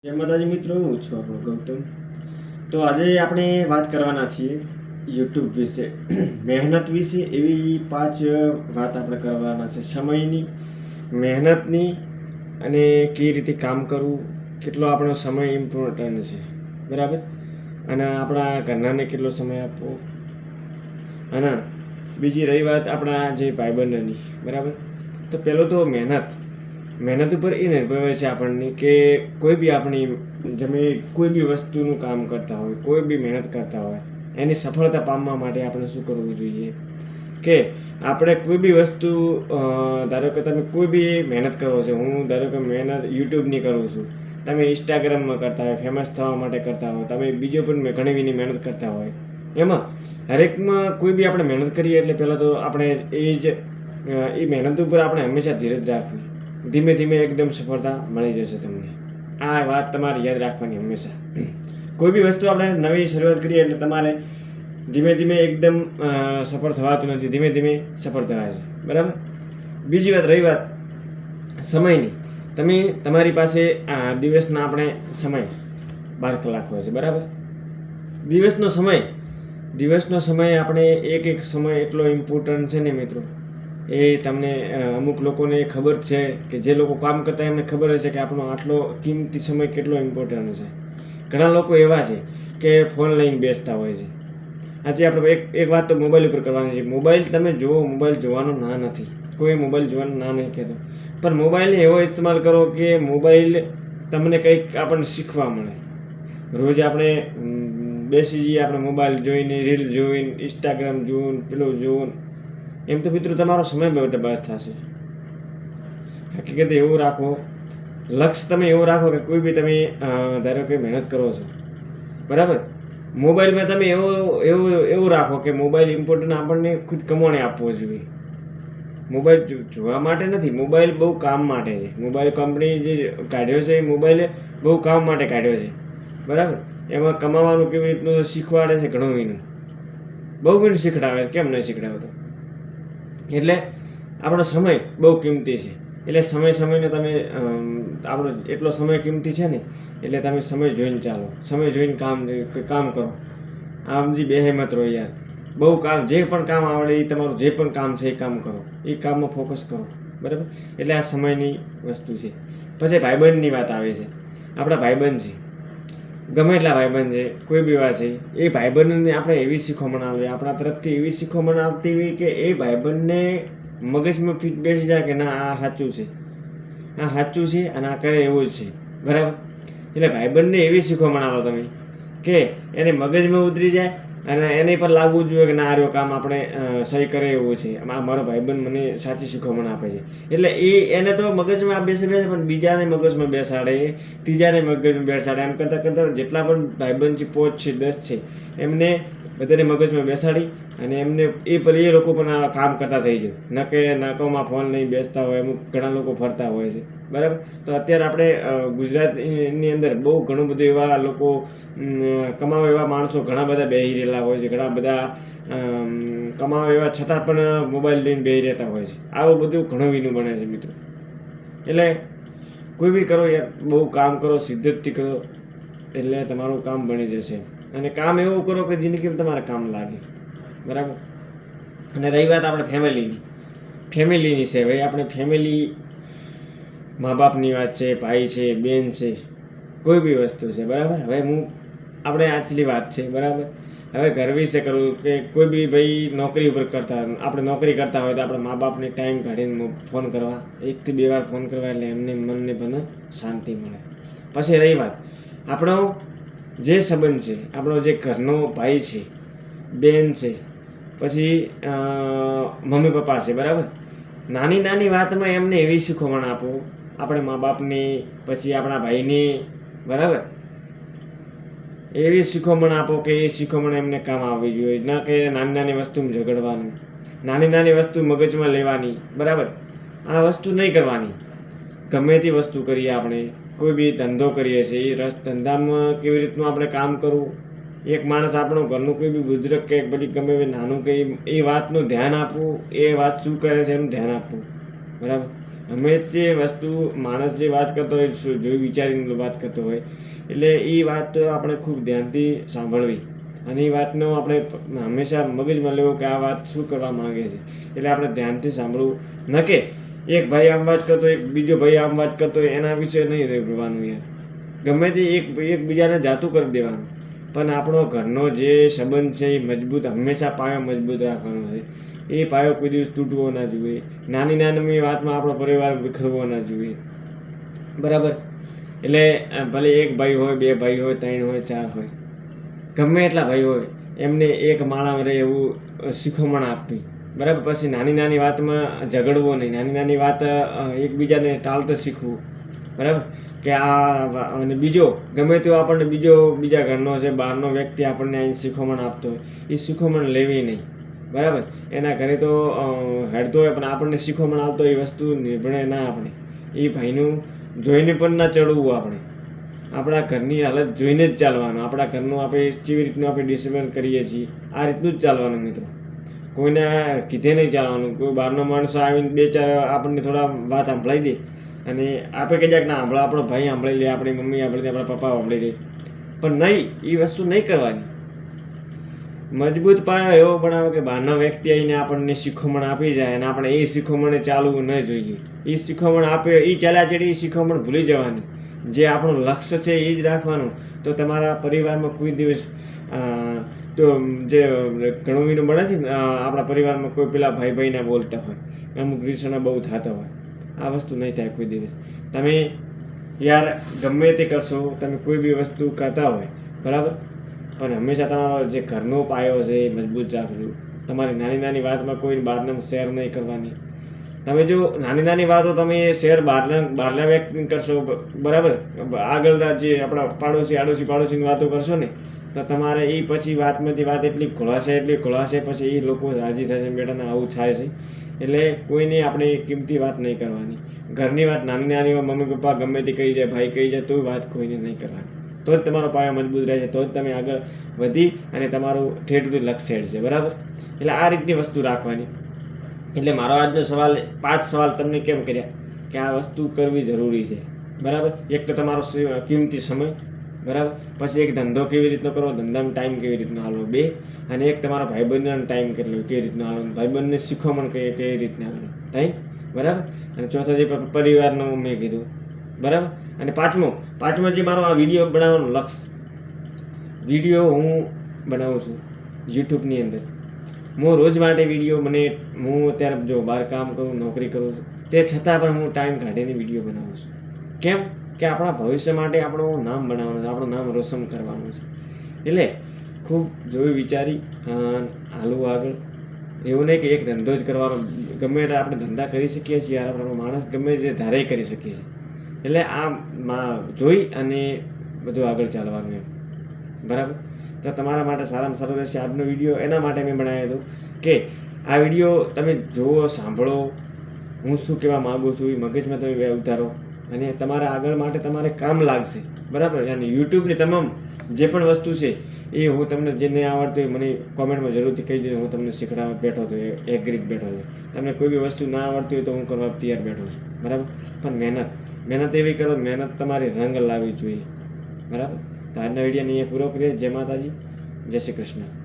જય માતાજી મિત્રો, હું છું આપણો ગૌતમ. તો આજે આપણે વાત કરવાના છીએ યુટ્યુબ વિશે, મહેનત વિશે. એવી 5 વાત આપણે કરવાના છે: સમયની, મહેનતની, અને કઈ રીતે કામ કરવું, કેટલો આપણો સમય ઇમ્પોર્ટન્ટ છે, બરાબર, અને આપણા ઘરનાને કેટલો સમય આપવો, અને બીજી રહી વાત આપણા જે ભાઈબંધની, બરાબર. તો પહેલો તો મહેનત ઉપર એ નિર્ભર હોય છે આપણને કે કોઈ બી આપણી કોઈ બી વસ્તુનું કામ કરતા હોય, કોઈ બી મહેનત કરતા હોય, એની સફળતા પામવા માટે આપણે શું કરવું જોઈએ કે આપણે કોઈ બી વસ્તુ, ધારો કે તમે કોઈ બી મહેનત કરો છો, હું ધારો કે મહેનત યુટ્યુબની કરું છું, તમે ઇન્સ્ટાગ્રામમાં કરતા હોય, ફેમસ થવા માટે કરતા હોય, તમે બીજો પણ ઘણી બધી મહેનત કરતા હોય, એમાં હરેકમાં કોઈ બી આપણે મહેનત કરીએ એટલે પહેલાં તો આપણે એ મહેનત ઉપર આપણે હંમેશા ધીરજ રાખવી. ધીમે ધીમે એકદમ સફળતા મળી જશે તમને. આ વાત તમારે યાદ રાખવાની હંમેશા. કોઈ બી વસ્તુ આપણે નવી શરૂઆત કરીએ એટલે તમારે ધીમે ધીમે એકદમ સફળ થવાતું નથી, ધીમે ધીમે સફળ થવાય છે, બરાબર. બીજી વાત રહી વાત સમયની. તમારી પાસે દિવસના આપણે સમય 12 કલાક હોય છે, બરાબર. દિવસનો સમય આપણે એક સમય એટલો ઇમ્પોર્ટન્ટ છે ને મિત્રો, એ તમને અમુક લોકોને ખબર છે કે જે લોકો કામ કરતા એમને ખબર હશે કે આપણો આટલો કિંમતી સમય કેટલો ઇમ્પોર્ટન્ટ છે. ઘણા લોકો એવા છે કે ફોન લઈને બેસતા હોય છે. આજે આપણે એક વાત તો મોબાઈલ ઉપર કરવાની છે. મોબાઈલ તમે જુઓ, મોબાઈલ જોવાનો ના નથી, કોઈ મોબાઈલ જોવાનો ના નહીં કહેતો, પણ મોબાઈલને એવો ઇસ્તેમાલ કરો કે મોબાઈલ તમને કંઈક આપણને શીખવા મળે. રોજ આપણે બેસી જઈએ, આપણે મોબાઈલ જોઈને, રીલ જોઈને, ઇન્સ્ટાગ્રામ જોઈને, પેલું જોઈને, એમ તો મિત્રો તમારો સમય બરબાદ થશે. હકીકત એવું રાખો, લક્ષ્ય તમે એવું રાખો કે કોઈ બી તમે ધારો કે મહેનત કરો છો, બરાબર. મોબાઈલમાં તમે એવું રાખો કે મોબાઈલ ઇમ્પોર્ટન્ટ આપણને ખુદ કમાણી આપવો જોઈએ. મોબાઈલ જોવા માટે નથી, મોબાઈલ બહુ કામ માટે છે. મોબાઈલ કંપની જે કાઢ્યો છે એ મોબાઈલ બહુ કામ માટે કાઢ્યો છે, બરાબર. એમાં કમાવાનું કેવી રીતનું શીખવાડે છે, ઘણું એનું બહુ બધું શીખડાવે છે. કેમ નહીં શીખડાવતો? એટલે આપણો સમય બહુ કિંમતી છે. એટલે સમયનો તમે આપણો એટલો સમય કિંમતી છે ને, એટલે તમે સમય જોઈને ચાલો, સમય જોઈને કામ કરો. આમજી બેહેમત રહો યાર. બહુ કામ, જે પણ કામ આવડે એ તમારું જે પણ કામ છે એ કામ કરો, એ કામમાં ફોકસ કરો, બરાબર. એટલે આ સમયની વસ્તુ છે. પછી ભાઈબંધની વાત આવે છે. આપણા ભાઈબંધ છે, ગમે એટલા ભાઈબંધ છે, કોઈ બી વાત છે, એ ભાઈબંધને આપણે એવી શીખવણ આવે, આપણા તરફથી એવી શીખવણ આવતી હોય કે એ ભાઈબંધને મગજમાં ફિટ બેસી જાય કે ના આ સાચું છે, આ સાચું છે, અને આ કરે એવું જ છે, બરાબર. એટલે ભાઈબંધને એવી શીખવણ આવો તમે કે એને મગજમાં ઉતરી જાય અને એની પર લાગવું જોઈએ કે ના આ રહ્યો કામ આપણે સહી કરે એવું છે, આ મારો ભાઈબંધ મને સાચી શીખવણ આપે છે. એટલે એને તો મગજમાં બેસે પણ બીજાને મગજમાં બેસાડે, ત્રીજાને મગજમાં બેસાડે, એમ કરતાં કરતાં જેટલા પણ ભાઈબંધ છે, 5 છે, 10 છે, એમને બધાને મગજમાં બેસાડી અને એમને એ લોકો પણ આ કામ કરતા થઈ જાય. ન કે નાકોમાં ફોન લઈને બેસતા હોય, અમુક ઘણા લોકો ફરતા હોય છે, બરાબર. તો અત્યારે આપણે ગુજરાતની અંદર બહુ ઘણું બધું એવા લોકો કમાવા એવા માણસો ઘણા બધા બેસી રહેલા હોય છે, ઘણા બધા કમાવા એવા છતાં પણ મોબાઈલ લઈને બેસી રહેતા હોય છે. આવું બધું ઘણું વિનું બને છે મિત્રો. એટલે કોઈ બી કરો યાર, બહુ કામ કરો, શિદ્દતથી કરો, એટલે તમારું કામ બની જશે. અને કામ એવું કરો કે જિંદગીમાં તમારે કામ લાગે, બરાબર. અને રહી વાત આપણે ફેમિલીની છે. ભાઈ આપણે ફેમિલી, મા બાપની વાત છે, ભાઈ છે, બેન છે, કોઈ બી વસ્તુ છે, બરાબર. હવે આપણે આટલી વાત છે, બરાબર. હવે ઘર વિશે કરવું કે કોઈ બી ભાઈ નોકરી ઉપર આપણે નોકરી કરતા હોય તો આપણે મા બાપને ટાઈમ કાઢીને ફોન કરવા, 1 થી 2 વાર ફોન કરવા, એટલે એમને મનને પણ શાંતિ મળે. પછી રહી વાત આપણો જે સંબંધ છે, આપણો જે ઘરનો ભાઈ છે, બેન છે, પછી મમ્મી પપ્પા છે, બરાબર. નાની નાની વાતમાં એમને એવી શીખવણ આપો, આપણે મા બાપની, પછી આપણા ભાઈની, બરાબર. એવી શીખવણ આપો કે એ શીખવણ એમને કામ આવવી જોઈએ. ના કે નાની નાની વસ્તુમાં ઝઘડવાનું, નાની નાની વસ્તુ મગજમાં લેવાની, બરાબર. આ વસ્તુ નહીં કરવાની. ગમે તે વસ્તુ કરીએ આપણે, કોઈ બી ધંધો કરીએ છીએ, એ ધંધામાં કેવી રીતનું આપણે કામ કરવું, એક માણસ આપણો ઘરનું કોઈ બી બુજુર્ગ કે બધી ગમે નાનું કે એ વાતનું ધ્યાન આપવું, એ વાત શું કરે છે એનું ધ્યાન આપવું, બરાબર. અમે તે વસ્તુ માણસ જે વાત કરતો હોય જોઈ વિચારીને વાત કરતો હોય એટલે એ વાત આપણે ખૂબ ધ્યાનથી સાંભળવી અને એ વાતનો આપણે હંમેશા મગજમાં લેવો કે આ વાત શું કરવા માંગે છે. એટલે આપણે ધ્યાનથી સાંભળવું ન કે એક ભાઈ આમ વાત કરતો એક બીજો ભાઈ આમ વાત કરતો હોય એના વિશે નહીં રહેવાનું યાર. ગમે તે એકબીજાને જાતું કરી દેવાનું, પણ આપણો ઘરનો જે સંબંધ છે એ મજબૂત હંમેશા પાયો મજબૂત રાખવાનો છે. એ પાયો કોઈ દિવસ તૂટવો ના જોઈએ. નાની નાની વાતમાં આપણો પરિવાર વિખરવો ના જોઈએ. બરાબર. એટલે ભલે એક ભાઈ હોય, બે ભાઈ હોય, 3 હોય, 4 હોય, ગમે એટલા ભાઈ હોય એમને એક માળામાં રહે એવું શીખવણ આપવી. બરાબર. પછી નાની નાની વાતમાં ઝઘડવો નહીં, નાની નાની વાત એકબીજાને ટાળતા શીખવું. બરાબર. કે આ અને બીજો ગમે તેવો આપણને બીજા ઘરનો છે, બહારનો વ્યક્તિ આપણને અહીં શીખવણ આપતો હોય એ શીખવણ લેવી નહીં. બરાબર. એના ઘરે તો હેડતો હોય પણ આપણને શીખવણ આવતો એ વસ્તુ નિર્ભણે ના આપણે એ ભાઈનું જોઈને પણ ના ચડવું. આપણા ઘરની હાલત જોઈને જ ચાલવાનું. આપણા ઘરનું આપણે કેવી રીતનું આપણે ડિસિપ્લિન કરીએ છીએ આ રીતનું જ ચાલવાનું મિત્રો. કોઈને કીધે નહીં ચાલવાનું. કોઈ બહારનો માણસો આવીને 2-4 આપણને થોડા વાત સંભળાવી દે અને આપણે કહી જાય કે ના સાંભળો, આપણો ભાઈ સાંભળી લે, આપણી મમ્મી સાંભળી લે, આપણા પપ્પા સાંભળી લે, પણ નહીં, એ વસ્તુ નહીં કરવાની. મજબૂત પાયો એવો બનાવો કે બહારનો વ્યક્તિ આવીને આપણને શીખવણ આપી જાય અને આપણે એ શીખવણે ચાલવું ન જોઈએ. એ શીખવણ આપે એ ચાલ્યા ચડી એ શીખવણ ભૂલી જવાની. જે આપણું લક્ષ્ય છે એ જ રાખવાનું. તો તમારા પરિવારમાં કોઈ દિવસ તો જે ઘણું વિનું મળે છે ને આપણા પરિવારમાં કોઈ પેલા ભાઈ ના બોલતા હોય, અમુક રીસણા બહુ થતા હોય. આ વસ્તુ નહીં થાય કોઈ દિવસ. તમે યાર ગમે તે કરશો, તમે કોઈ બી વસ્તુ કરતા હોય બરાબર, પણ હંમેશા તમારો જે ઘરનો પાયો છે એ મજબૂત રાખજો. તમારી નાની નાની વાતમાં કોઈ બહારને શેર નહીં કરવાની. તમે જો નાની નાની વાતો તમે શેર બહારના વ્યક્તિ કરશો બરાબર, આગળ જે આપણા પાડોશીની વાતો કરશો ને તો તમારે એ પછી વાતમાંથી વાત એટલી ખોળાશે પછી એ લોકો રાજી થશે બેટાને આવું થાય છે. એટલે કોઈને આપણે કિંમતી વાત નહીં કરવાની. ઘરની વાત નાની નાની મમ્મી પપ્પા ગમે તે કહી જાય, ભાઈ કહી જાય, તો વાત કોઈને નહીં કરવાની. તો જ તમારો પાયો મજબૂત રહે છે, તો જ તમે આગળ વધી અને તમારું ઠેઠ સુધી લક્ષ્ય છે. બરાબર. એટલે આ રીતની વસ્તુ રાખવાની. એટલે મારો આજનો સવાલ 5 સવાલ તમને કેમ કર્યા કે આ વસ્તુ કરવી જરૂરી છે. બરાબર. એક તો તમારો કિંમતી સમય. બરાબર. પછી એક ધંધો કેવી રીતનો કરવો, ધંધામાં ટાઈમ કેવી રીતનો હાલવો, 2. અને એક તમારો ભાઈબંધનો ટાઈમ કેટલો કેવી રીતનો હાલવો, ભાઈબંધને શીખવણ કેવી રીતના હાલવું, 3. બરાબર. અને ચોથો જે પરિવારનો મેં કીધું. બરાબર. અને પાંચમો જે મારો આ વિડીયો બનાવવાનો લક્ષ્ય, વિડીયો હું બનાવું છું યુટ્યુબની અંદર. હું રોજ માટે વિડીયો હું અત્યારે જો બહાર કામ કરું, નોકરી કરું છું, તે છતાં પણ હું ટાઈમ કાઢીને વિડીયો બનાવું છું. કેમ કે આપણા ભવિષ્ય માટે આપણું નામ બનાવવાનું છે, આપણું નામ રોશન કરવાનું છે. એટલે ખૂબ જોઈ વિચારી હાલવું આગળ. એવું નહીં કે એક ધંધો જ કરવાનો. ગમે તે આપણે ધંધા કરી શકીએ છીએ યાર, આપણો માણસ ગમે તે ધારે કરી શકીએ છીએ. એટલે આ જોઈ અને બધું આગળ ચાલવાનું એમ. બરાબર. તો તમારા માટે સારામાં સારો રહેશે આજનો વિડીયો. એના માટે મેં બનાવ્યો હતો કે આ વિડીયો તમે જુઓ, સાંભળો, હું શું કહેવા માગું છું એ મગજમાં તમે ઉતારો અને તમારા આગળ માટે તમારે કામ લાગશે. બરાબર. અને યુટ્યુબની તમામ જે પણ વસ્તુ છે એ હું તમને જે નહીં આવડતું હોય મને કોમેન્ટમાં જરૂરથી કહી દેજો. હું તમને શીખડાવવા બેઠો હતો, એગ્રીક બેઠો છું. તમને કોઈ બી વસ્તુ ના આવડતી હોય તો હું કરવા તૈયાર બેઠો છું. બરાબર. પણ મહેનત એવી કરો, મહેનત તમારી રંગ લાવવી જોઈએ. બરાબર. તો આજના વિડીયોને અહીંયા પૂરો કરીએ. જય માતાજી, જય શ્રી કૃષ્ણ.